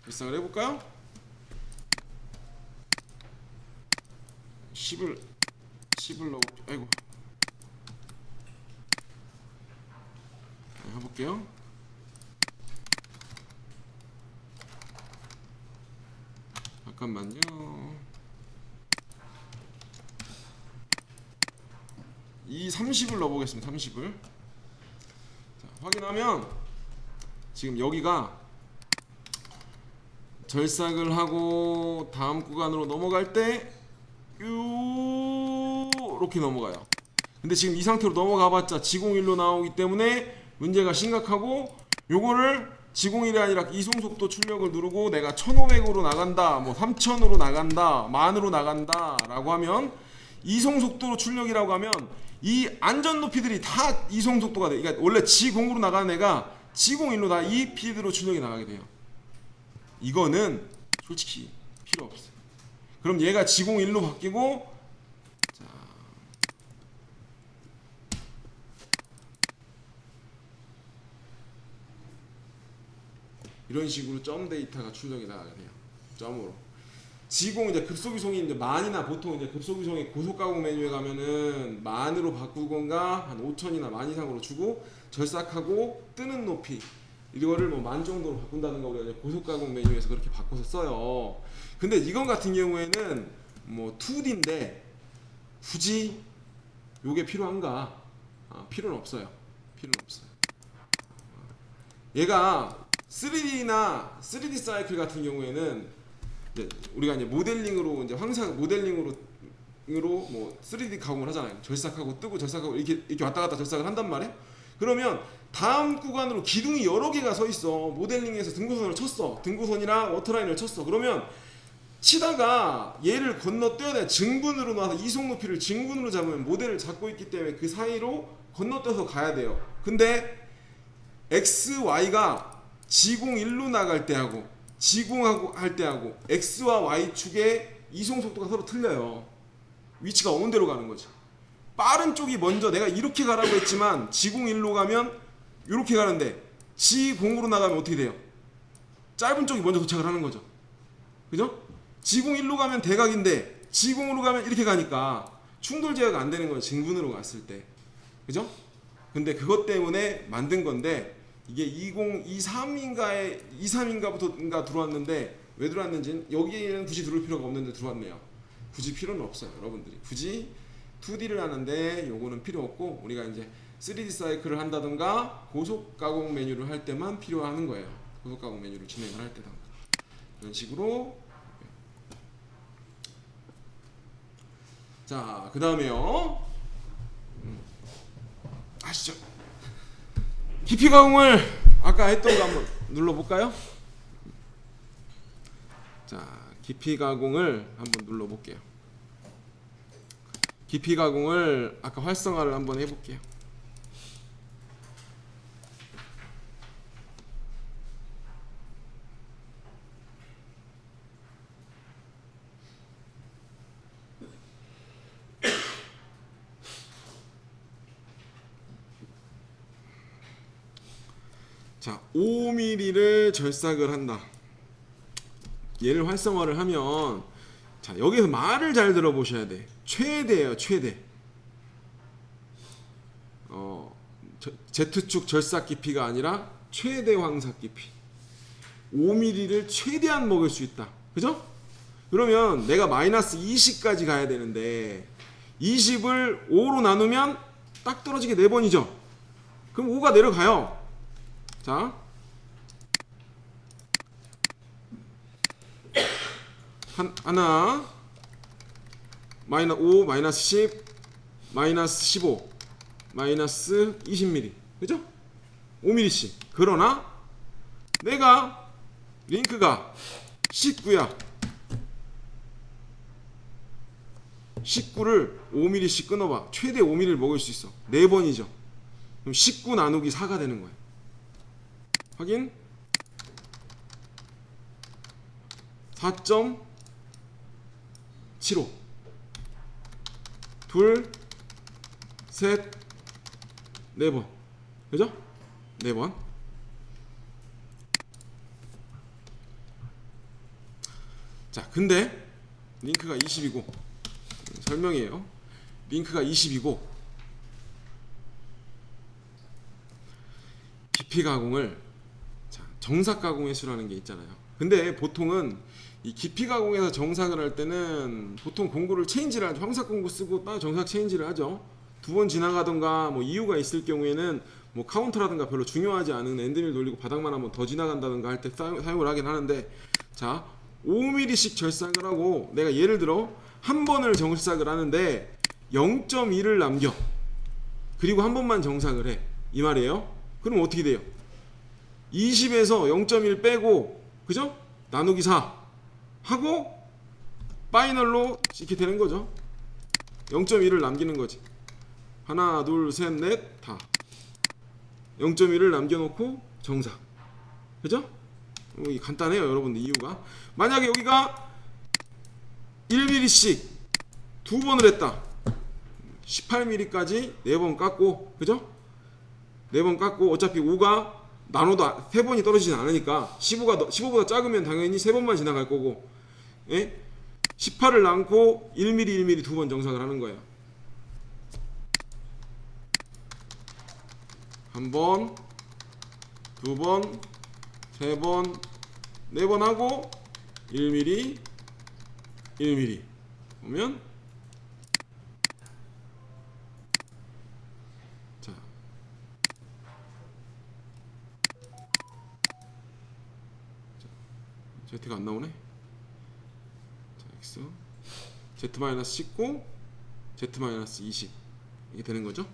일상을 해볼까요? 10을 넣어, 아이고, 해볼게요. 잠깐만요. 이 30을 넣어보겠습니다. 30을. 자, 확인하면 지금 여기가 절삭을 하고 다음 구간으로 넘어갈 때 이렇게 넘어가요. 근데 지금 이 상태로 넘어가봤자 지공1로 나오기 때문에 문제가 심각하고, 요거를 지공1이 아니라 이송속도 출력을 누르고 내가 1500으로 나간다, 뭐 3000으로 나간다, 만으로 나간다 라고 하면, 이송속도로 출력이라고 하면 이 안전 높이들이 다 이송속도가 돼. 그러니까 원래 G0으로 나가는 애가 G01로 다 이 피드로 출력이 나가게 돼요. 이거는 솔직히 필요 없어요. 그럼 얘가 G01로 바뀌고, 자, 이런 식으로 점 데이터가 출력이 나가게 돼요. 점으로. G0 이제 급속이송이 이제 만이나, 보통 이제 급속이송이 고속가공 메뉴에 가면은 만으로 바꾸건가 한 5000이나 만 이상으로 주고, 절삭하고 뜨는 높이 이거를 뭐 만 정도로 바꾼다든가 우리가 이제 고속가공 메뉴에서 그렇게 바꿔서 써요. 근데 이건 같은 경우에는 뭐 2D인데 굳이 요게 필요한가? 필요는 없어요. 필요는 없어요. 얘가 3D나 3D 사이클 같은 경우에는 이제 우리가 이제 모델링으로 이제 항상 모델링으로 뭐 3D 가공을 하잖아요. 절삭하고 뜨고 절삭하고 이렇게 왔다 갔다 절삭을 한단 말이에요. 그러면 다음 구간으로 기둥이 여러 개가 서 있어. 모델링에서 등고선을 쳤어. 등고선이랑 워터라인을 쳤어. 그러면 치다가 얘를 건너뛰어야 돼. 증분으로 나와서 이송 높이를 증분으로 잡으면 모델을 잡고 있기 때문에 그 사이로 건너뛰어서 가야 돼요. 근데 X, Y가 G01로 나갈 때하고 G0하고 할 때하고 X와 Y축의 이송 속도가 서로 틀려요. 위치가 어느 데로 가는 거지. 빠른 쪽이 먼저 내가 이렇게 가라고 했지만 G01로 가면 이렇게 가는데 G0으로 나가면 어떻게 돼요? 짧은 쪽이 먼저 도착을 하는 거죠. 그죠? G01로 가면 대각인데 G0으로 가면 이렇게 가니까 충돌 제어가 안 되는 거예요. 증분으로 갔을 때. 그죠? 근데 그것 때문에 만든 건데, 이게 23인가부터 들어왔는데, 왜 들어왔는지는 여기에는 굳이 들어올 필요가 없는데 들어왔네요. 굳이 필요는 없어요. 여러분들이 굳이 2D를 하는데 요거는 필요 없고, 우리가 이제 3D 사이클을 한다든가 고속 가공 메뉴를 할 때만 필요하는 거예요. 고속 가공 메뉴를 진행을 할 때다. 이런 식으로. 자, 그 다음에요. 아시죠? 깊이 가공을 아까 했던 거 한번 눌러볼까요? 자, 깊이 가공을 한번 눌러볼게요. 깊이 가공을 아까 활성화를 한번 해볼게요. 자, 5mm를 절삭을 한다. 얘를 활성화를 하면, 자, 여기서 말을 잘 들어보셔야 돼. 최대예요, 최대. Z축 절삭 깊이가 아니라 최대 황삭 깊이 5mm를 최대한 먹을 수 있다. 그죠? 그러면 내가 마이너스 20까지 가야 되는데 20을 5로 나누면 딱 떨어지게 4번이죠. 그럼 5가 내려가요. 자, 하나 마이너스 5 마이너스 10 마이너스 15 마이너스 20mm 그죠? 5mm씩. 그러나 내가 링크가 19야. 19를 5mm씩 끊어봐. 최대 5mm를 먹을 수 있어. 4번이죠. 그럼 19 나누기 4가 되는 거야. 확인? 4.75 둘, 셋, 4번. 그죠? 4번. 자, 근데 링크가 20이고 설명이에요. 링크가 20이고 깊이 가공을 정삭 가공 횟수라는 게 있잖아요. 근데 보통은 이 깊이 가공에서 정삭을 할 때는 보통 공구를 체인지를 하죠. 황삭 공구 쓰고 정삭 체인지를 하죠. 2번 지나가던가 뭐 이유가 있을 경우에는 뭐 카운터라든가 별로 중요하지 않은 엔드밀 돌리고 바닥만 한번 더 지나간다든가 할 때 사용을 하긴 하는데, 자 5mm씩 절삭을 하고 내가 예를 들어 한 번을 정삭을 하는데 0.1을 남겨. 그리고 한 번만 정삭을 해. 이 말이에요. 그럼 어떻게 돼요? 20에서 0.1 빼고 그죠? 나누기 4 하고 파이널로 이렇게 되는 거죠. 0.1을 남기는 거지. 하나 둘 셋 넷 다 0.1을 남겨놓고 정삭. 그죠? 간단해요 여러분들. 이유가 만약에 여기가 1mm씩 2번을 했다. 18mm까지 4번 깎고 그죠? 4번 깎고 어차피 5가 나눠도 3번이 떨어지진 않으니까 15보다 작으면 당연히 3번만 지나갈 거고, 예? 18을 남고 1mm 1mm 2번 정삭을 하는 거예요. 한 번, 2번, 3번, 4번 하고 1mm 1mm 보면 자 Z가 안 나오네. 자, X Z-19 Z-20 이게 되는 거죠.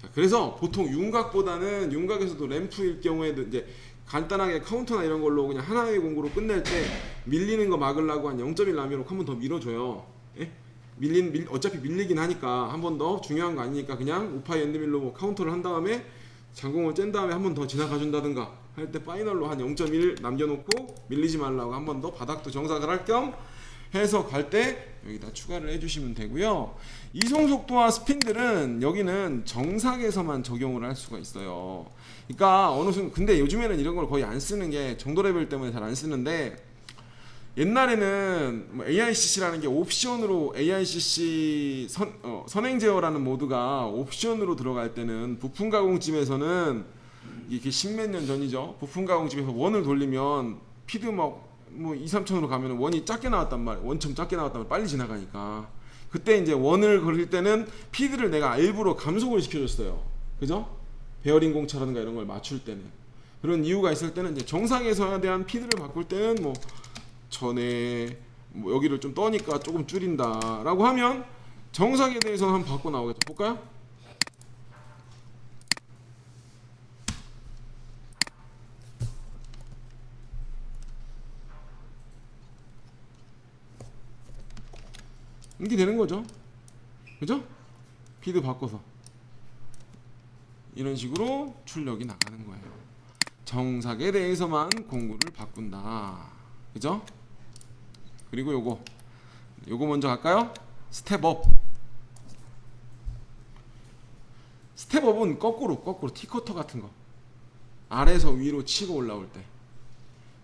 자, 그래서 보통 윤곽보다는 윤곽에서도 램프일 경우에도 이제 간단하게 카운터나 이런 걸로 그냥 하나의 공구로 끝낼 때 밀리는 거 막으려고 한 0.1 남겨놓고 한 번 더 밀어줘요. 예? 어차피 밀리긴 하니까 한 번 더 중요한 거 아니니까 그냥 우파이 엔드밀로 뭐 카운터를 한 다음에 장공을 짠 다음에 한 번 더 지나가 준다든가 할 때 파이널로 한 0.1 남겨놓고 밀리지 말라고 한 번 더 바닥도 정삭을 할 겸 해서 갈 때 여기다 추가를 해주시면 되고요. 이송 속도와 스핀들은 여기는 정삭에서만 적용을 할 수가 있어요. 그러니까 어느 순간 근데 요즘에는 이런 걸 거의 안 쓰는 게 정도 레벨 때문에 잘 안 쓰는데, 옛날에는 뭐 AICC라는 게 옵션으로 AICC 선행 제어라는 모드가 옵션으로 들어갈 때는 부품 가공집에서는 이게 십몇 년 전이죠. 부품 가공집에서 원을 돌리면 피드 뭐 2, 3천으로 가면 원이 작게 나왔단 말이에요. 원점 작게 나왔단 말이에요. 빨리 지나가니까. 그때 이제 원을 그릴 때는 피드를 내가 일부러 감속을 시켜줬어요. 그죠? 베어링 공차라든가 이런 걸 맞출 때는. 그런 이유가 있을 때는 이제 정상에서에 대한 피드를 바꿀 때는 뭐 전에 뭐 여기를 좀 떠니까 조금 줄인다 라고 하면 정상에 대해서는 한번 바꿔 나오겠죠. 볼까요? 이렇게 되는 거죠. 그죠? 피드 바꿔서 이런 식으로 출력이 나가는 거예요. 정삭에 대해서만 공구를 바꾼다. 그죠? 그리고 요거 먼저 갈까요? 스텝업. 스텝업은 거꾸로 티커터 같은 거 아래에서 위로 치고 올라올 때.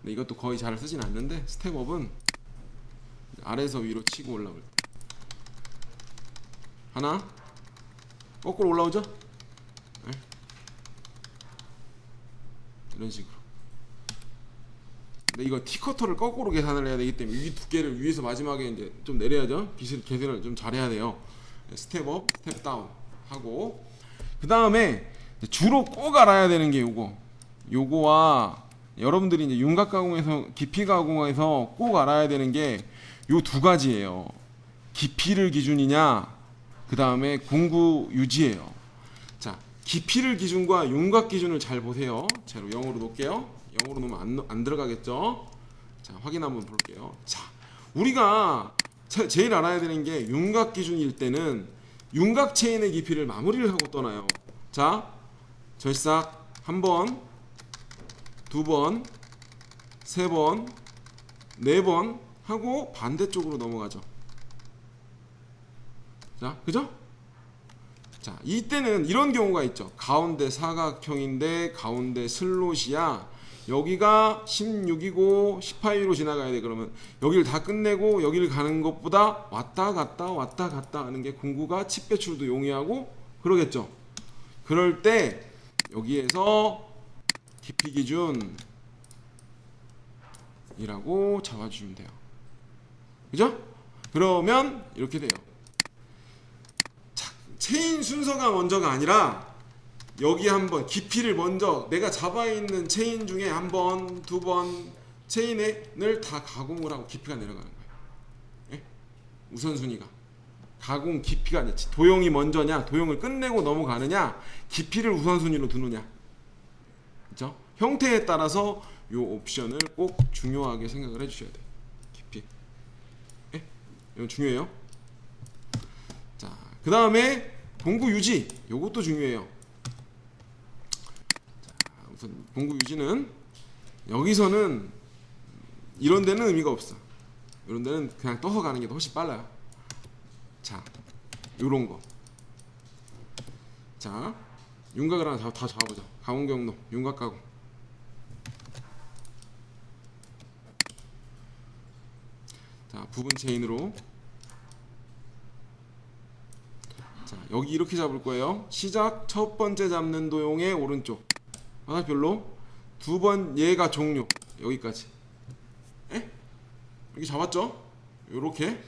근데 이것도 거의 잘 쓰진 않는데 스텝업은 아래에서 위로 치고 올라올 때. 하나 거꾸로 올라오죠? 네. 이런 식으로. 근데 이거 T커터를 거꾸로 계산을 해야 되기 때문에 이 두께를 위에서 마지막에 이제 좀 내려야죠. 계산을 좀 잘해야 돼요. 스텝업, 스텝 다운 하고, 그 다음에 주로 꼭 알아야 되는 게 요거와 여러분들이 이제 윤곽 가공에서 깊이 가공에서 꼭 알아야 되는 게 요 두 가지예요. 깊이를 기준이냐, 그 다음에 공구 유지예요. 자, 깊이를 기준과 윤곽 기준을 잘 보세요. 자, 영어로 놓을게요. 영어로 놓으면 안 들어가겠죠? 자, 확인 한번 볼게요. 자, 우리가 제일 알아야 되는 게 윤곽 기준일 때는 윤곽 체인의 깊이를 마무리를 하고 떠나요. 자, 절삭 1번, 2번, 3번, 4번 하고 반대쪽으로 넘어가죠. 자, 그죠? 자, 이때는 이런 경우가 있죠. 가운데 사각형인데 가운데 슬롯이야. 여기가 16이고 18로 지나가야 돼. 그러면 여기를 다 끝내고 여기를 가는 것보다 왔다 갔다 하는 게 공구가 칩 배출도 용이하고 그러겠죠. 그럴 때 여기에서 깊이 기준이라고 잡아주시면 돼요. 그죠? 그러면 이렇게 돼요. 자, 체인 순서가 먼저가 아니라 여기 한번 깊이를 먼저 내가 잡아있는 체인 중에 한 번, 2번 체인을 다 가공을 하고 깊이가 내려가는 거예요. 예? 우선순위가 가공 깊이가 아니라 도형이 먼저냐, 도형을 끝내고 넘어가느냐, 깊이를 우선순위로 두느냐. 그렇죠? 형태에 따라서 이 옵션을 꼭 중요하게 생각을 해주셔야 돼요. 깊이. 예? 이건 중요해요. 자, 그 다음에 공구 유지. 이것도 중요해요. 우선 공구 유지는 여기서는 이런 데는 의미가 없어. 이런 데는 그냥 떠서 가는 게 더 훨씬 빨라요. 자, 요런 거. 자, 윤곽을 하나 다 잡아보자. 가공 경로, 윤곽 가공. 자, 부분 체인으로. 자, 여기 이렇게 잡을 거예요. 시작 첫 번째 잡는 도형의 오른쪽. 바닥별로 2번 얘가 종료. 여기까지. 에? 이렇게 잡았죠? 요렇게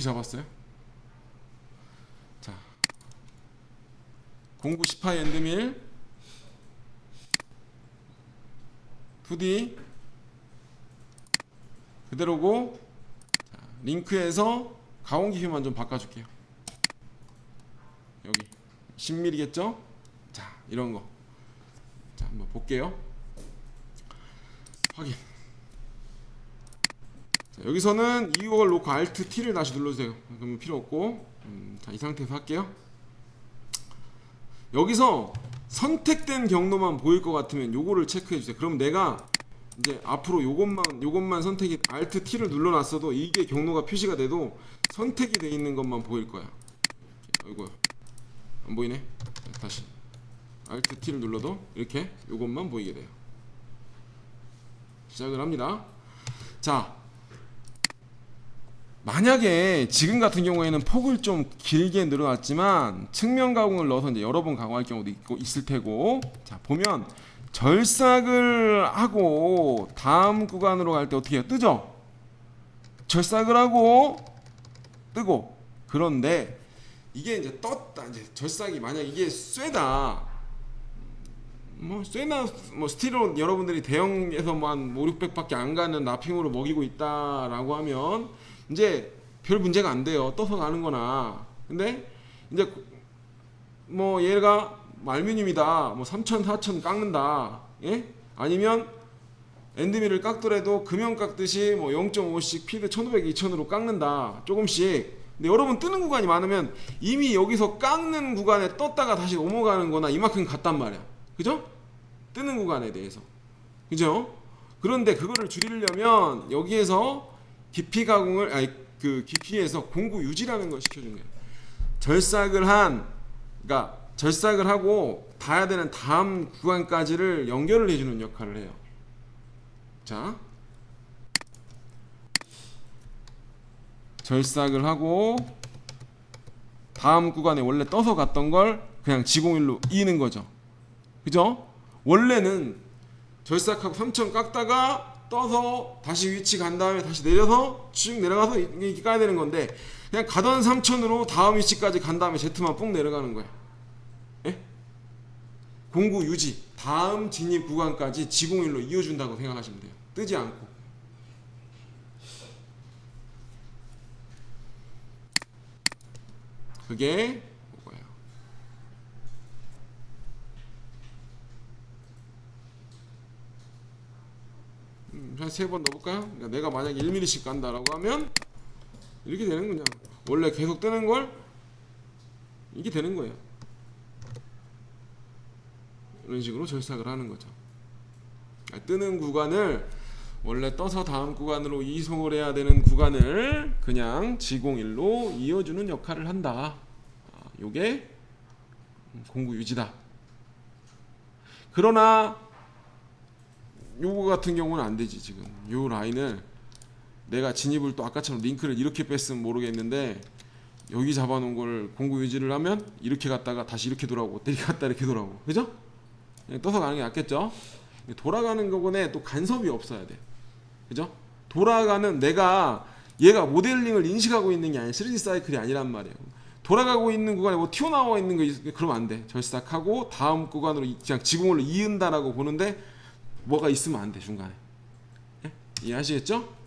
잡았어요. 자, 공구 18 엔드밀 2D 그대로고. 자, 링크에서 가공 깊이만 좀 바꿔줄게요. 여기 10mm겠죠? 자, 이런 거. 자, 한번 볼게요. 확인. 자, 여기서는 이걸 놓고 Alt T를 다시 눌러주세요. 그러면 필요 없고. 자, 이 상태에서 할게요. 여기서 선택된 경로만 보일 것 같으면 요거를 체크해 주세요. 그럼 내가 이제 앞으로 요것만 선택이 Alt T를 눌러놨어도 이게 경로가 표시가 돼도 선택이 돼 있는 것만 보일 거야. 아이고야, 안 보이네. 자, 다시 Alt T를 눌러도 이렇게 요것만 보이게 돼요. 시작을 합니다. 자, 만약에 지금 같은 경우에는 폭을 좀 길게 늘어났지만 측면 가공을 넣어서 이제 여러 번 가공할 경우도 있을 테고. 자, 보면 절삭을 하고 다음 구간으로 갈 때 어떻게 해요? 뜨죠? 절삭을 하고 뜨고. 그런데 이게 이제 떴다. 이제 절삭이 만약 이게 쇠다. 쇠나 스틸로 여러분들이 대형에서 한 5, 600밖에 안 가는 라핑으로 먹이고 있다라고 하면 이제 별 문제가 안 돼요. 떠서 가는 거나. 근데 이제 얘가 알루미늄이다. 3,000, 4,000 깎는다. 예? 아니면 엔드밀을 깎더라도 금형 깎듯이 0.5씩 피드 1,500, 2,000으로 깎는다. 조금씩. 근데 여러분 뜨는 구간이 많으면 이미 여기서 깎는 구간에 떴다가 다시 넘어가는 거나 이만큼 갔단 말이야. 그죠? 뜨는 구간에 대해서. 그죠? 그런데 그거를 줄이려면 여기에서 깊이 가공을, 그 깊이에서 공구 유지라는 걸 시켜준 거예요. 그러니까 절삭을 하고 닿아야 되는 다음 구간까지를 연결을 해주는 역할을 해요. 자, 절삭을 하고 다음 구간에 원래 떠서 갔던 걸 그냥 지공일로 이는 거죠. 그죠? 원래는 절삭하고 3천 깎다가 떠서 다시 위치 간 다음에 다시 내려서 쭉 내려가서 이렇게 까야 되는 건데 그냥 가던 3천으로 다음 위치까지 간 다음에 Z만 뽕 내려가는 거야. 예? 공구 유지 다음 진입 구간까지 지공일로 이어준다고 생각하시면 돼요. 뜨지 않고. 그게 뭐예요? 한 3번 넣어볼까요? 그러니까 내가 만약에 1mm씩 간다라고 하면 이렇게 되는 거냐. 원래 계속 뜨는 걸 이게 되는 거예요. 이런 식으로 절삭을 하는 거죠. 뜨는 구간을 원래 떠서 다음 구간으로 이송을 해야 되는 구간을 그냥 지공일로 이어주는 역할을 한다. 요게 공구 유지다. 그러나 요거 같은 경우는 안 되지. 지금 요 라인을 내가 진입을 또 아까처럼 링크를 이렇게 뺐으면 모르겠는데 여기 잡아놓은 걸 공구 유지를 하면 이렇게 갔다가 다시 이렇게 돌아오고 이렇게 갔다 이렇게 돌아오고, 그죠? 떠서 가는 게 낫겠죠? 돌아가는 거군에 또 간섭이 없어야 돼. 그죠? 돌아가는 내가 얘가 모델링을 인식하고 있는 게 아니라 3D 사이클이 아니란 말이에요. 돌아가고 있는 구간에 뭐 튀어나와 있는 거 그러면 안 돼. 절삭하고 다음 구간으로 그냥 지공으로 이은다라고 보는데 뭐가 있으면 안 돼, 중간에. 예? 이해하시겠죠?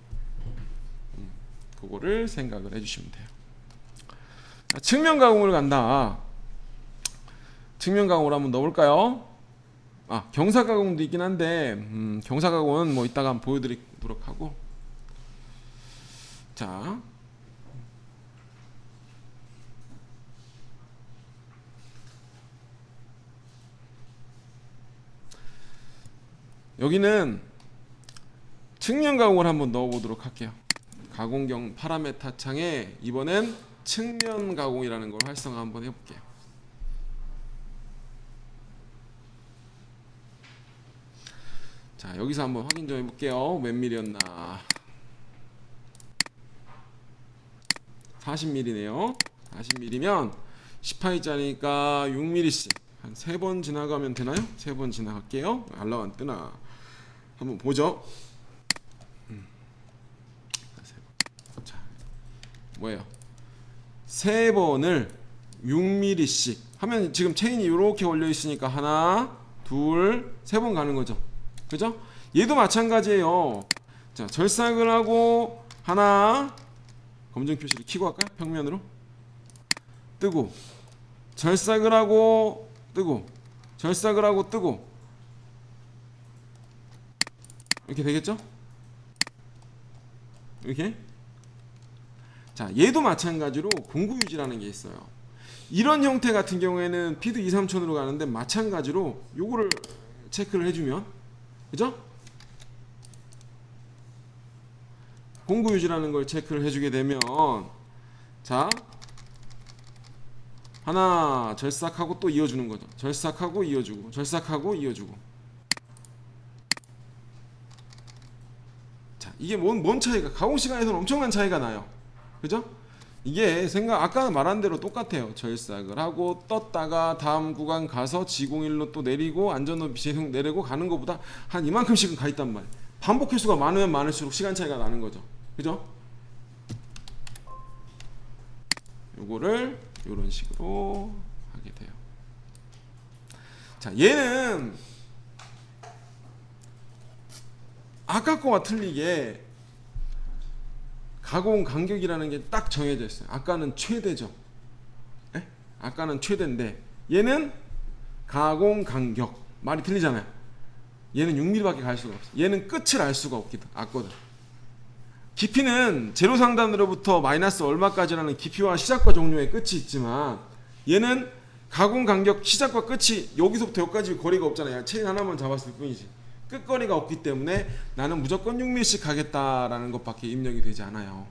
그거를 생각을 해주시면 돼요. 자, 측면 가공을 간다. 측면 가공을 한번 넣어볼까요? 경사 가공도 있긴 한데 경사 가공은 뭐 이따가 한번 보여드리도록 하고. 자, 여기는 측면 가공을 한번 넣어보도록 할게요. 가공경 파라메타 창에 이번엔 측면 가공이라는 걸 활성화 한번 해볼게요. 자, 여기서 한번 확인 좀 해볼게요. 몇 mm였나? 40mm네요. 40mm면 10파이짜리니까 6mm씩 한 3번 지나가면 되나요? 3번 지나갈게요. 알람 안 뜨나? 한번 보죠. 자, 뭐예요? 3번을 6mm씩 하면 지금 체인이 이렇게 올려 있으니까 하나, 둘, 3번 가는 거죠. 그죠? 얘도 마찬가지예요. 자, 절삭을 하고 하나, 검정 표시를 켜고 할까요? 평면으로 뜨고, 절삭을 하고 뜨고, 절삭을 하고 뜨고, 이렇게 되겠죠? 이렇게. 자, 얘도 마찬가지로 공구 유지라는 게 있어요. 이런 형태 같은 경우에는 피드 2, 3천으로 가는데 마찬가지로 요거를 체크를 해주면, 그죠? 공구 유지라는 걸 체크를 해주게 되면, 자, 하나 절삭하고 또 이어주는 거죠. 절삭하고 이어주고, 절삭하고 이어주고. 자, 이게 뭔 차이가? 가공 시간에서는 엄청난 차이가 나요. 그죠? 이게 아까 말한 대로 똑같아요. 절삭을 하고 떴다가 다음 구간 가서 지공일로 또 내리고 안전높이 계속 내리고 가는 것보다 한 이만큼씩은 가 있단 말이에요. 반복 횟수가 많으면 많을수록 시간 차이가 나는 거죠. 그죠? 요거를 요런 식으로 하게 돼요. 자, 얘는 아까 거와 틀리게 가공 간격이라는 게 딱 정해져 있어요. 아까는 최대죠. 에? 아까는 최대인데 얘는 가공 간격. 말이 틀리잖아요. 얘는 6mm밖에 갈 수가 없어. 얘는 끝을 알 수가 없거든. 깊이는 제로 상단으로부터 마이너스 얼마까지라는 깊이와 시작과 종료의 끝이 있지만 얘는 가공 간격 시작과 끝이 여기서부터 여기까지 거리가 없잖아요. 체인 하나만 잡았을 뿐이지. 끝거리가 없기 때문에 나는 무조건 6mm씩 가겠다라는 것밖에 입력이 되지 않아요.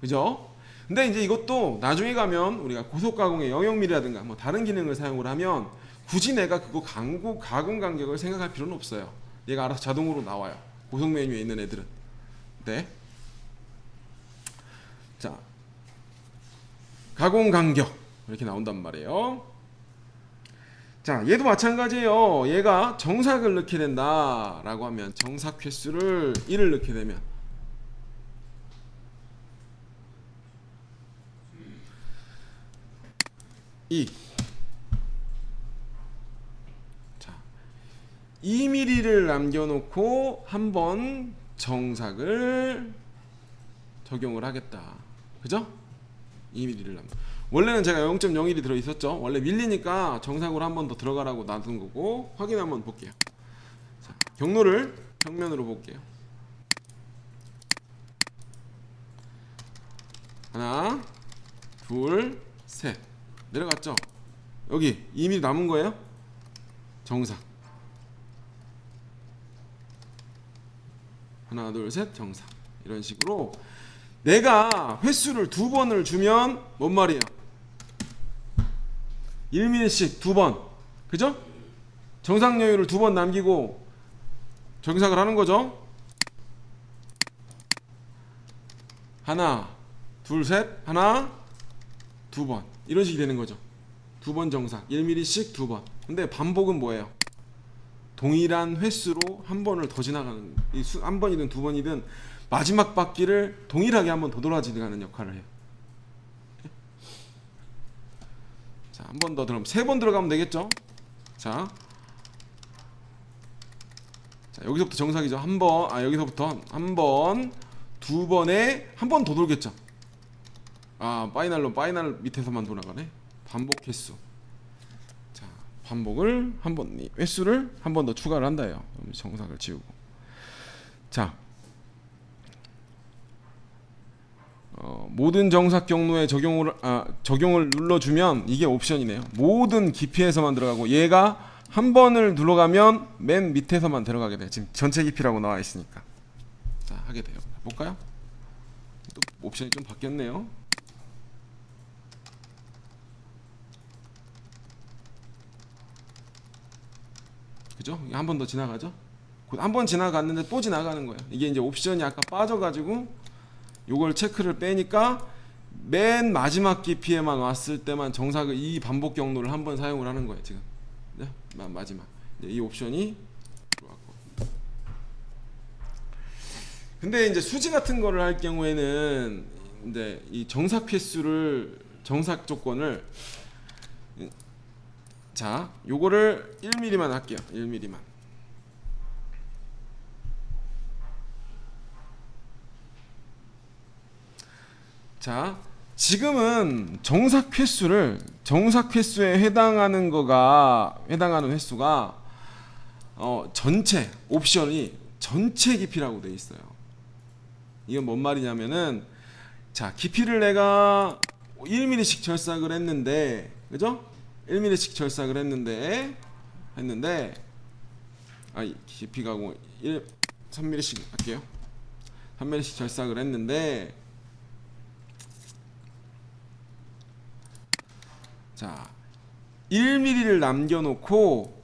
그죠? 근데 이제 이것도 나중에 가면 우리가 고속 가공의 영역미라든가 뭐 다른 기능을 사용을 하면 굳이 내가 그거 가공 간격을 생각할 필요는 없어요. 얘가 알아서 자동으로 나와요. 고속 메뉴에 있는 애들은. 네. 자, 가공 간격 이렇게 나온단 말이에요. 자, 얘도 마찬가지예요. 얘가 정삭을 넣게 된다 라고 하면 정삭 횟수를 1을 넣게 되면 2. 자, 2mm를 남겨놓고 한번 정삭을 적용을 하겠다. 그죠? 2mm를 남겨. 원래는 제가 0.01이 들어있었죠. 원래 밀리니까 정삭으로 한 번 더 들어가라고 놔둔 거고, 확인 한번 볼게요. 자, 경로를 평면으로 볼게요. 하나, 둘, 셋. 내려갔죠? 여기 2mm 남은 거예요? 정삭. 하나, 둘, 셋, 정삭. 이런 식으로 내가 횟수를 2번을 주면 뭔 말이에요? 1mm씩 2번. 그죠? 정삭 여유를 2번 남기고 정삭을 하는 거죠. 하나, 둘, 셋, 하나, 2번. 이런 식이 되는 거죠. 2번 정삭, 1mm씩 2번. 근데 반복은 뭐예요? 동일한 횟수로 한 번을 더 지나가는, 한 번이든 2번이든 마지막 바퀴를 동일하게 한 번 더 돌아지는 역할을 해요. 자, 한 번 더 그럼 3번 들어가면 되겠죠? 자, 여기서부터 정삭이죠. 한 번, 여기서부터 한 번, 2번에 한 번 더 돌겠죠. 파이널 밑에서만 돌아가네. 반복 횟수. 자, 반복을 한 번, 횟수를 한 번 더 추가를 한다요. 정삭을 지우고. 자, 모든 정삭 경로에 적용을 눌러주면 이게 옵션이네요. 모든 깊이에서만 들어가고, 얘가 한 번을 눌러가면 맨 밑에서만 들어가게 돼. 지금 전체 깊이라고 나와 있으니까. 자, 하게 돼요. 볼까요? 또 옵션이 좀 바뀌었네요. 그죠? 한 번 더 지나가죠? 한 번 지나갔는데 또 지나가는 거예요. 이게 이제 옵션이 아까 빠져가지고 요걸 체크를 빼니까 맨 마지막 깊이에만 왔을 때만 정삭을, 이 반복 경로를 한 번 사용을 하는 거예요. 지금. 네? 마지막. 이 옵션이 들어왔고. 근데 이제 수지 같은 거를 할 경우에는 이제 이 정삭 횟수를, 정삭 조건을, 자, 요거를 1mm만 할게요. 1mm만. 자, 지금은 정삭 횟수에 해당하는 횟수가 전체 옵션이 전체 깊이라고 돼 있어요. 이건 뭔 말이냐면은, 자, 깊이를 내가 1mm씩 절삭을 했는데, 그죠? 1mm씩 절삭을 했는데 깊이가 3mm씩 할게요. 3mm씩 절삭을 했는데, 자, 1mm를 남겨놓고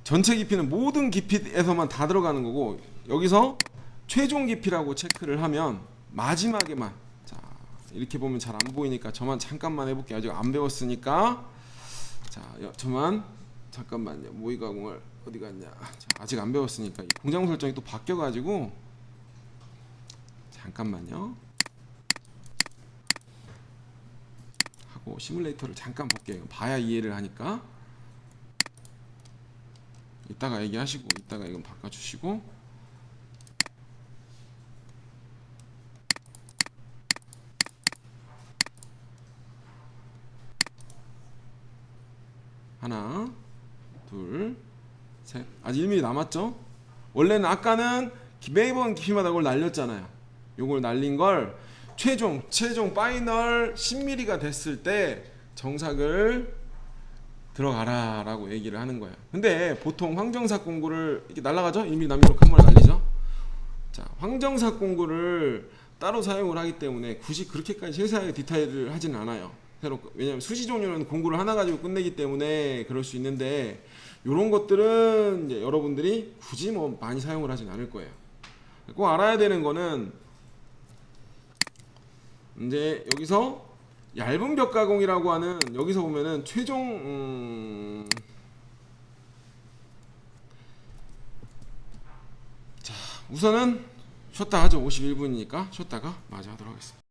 전체 깊이는 모든 깊이에서만 다 들어가는 거고, 여기서 최종 깊이라고 체크를 하면 마지막에만, 자, 이렇게 보면 잘 안 보이니까 저만 잠깐만 해볼게요. 아직 안 배웠으니까. 자, 저만 잠깐만요. 모의가공을 어디 갔냐? 자, 아직 안 배웠으니까 공장 설정이 또 바뀌어가지고 잠깐만요. 하고 시뮬레이터를 잠깐 볼게요. 봐야 이해를 하니까. 이따가 얘기하시고, 이따가 이건 바꿔주시고. 하나, 둘, 셋. 아직 1mm 남았죠? 원래는 아까는 매번 깊이마다 이걸 날렸잖아요. 요걸 날린 걸 최종 파이널 10mm가 됐을 때 정삭을 들어가라 라고 얘기를 하는 거예요. 근데 보통 황정삭 공구를 이렇게 날아가죠? 1mm 남겨놓고 한 번에 날리죠? 자, 황정삭 공구를 따로 사용을 하기 때문에 굳이 그렇게까지 세세하게 디테일을 하지는 않아요. 왜냐면 수시 종류는 공구를 하나 가지고 끝내기 때문에 그럴 수 있는데, 이런 것들은 이제 여러분들이 굳이 뭐 많이 사용을 하진 않을 거예요. 꼭 알아야 되는 거는, 이제 여기서 얇은 벽 가공이라고 하는, 여기서 보면은 최종 우선은 쉬었다 하죠. 51분이니까 쉬었다가 마저 하도록 하겠습니다.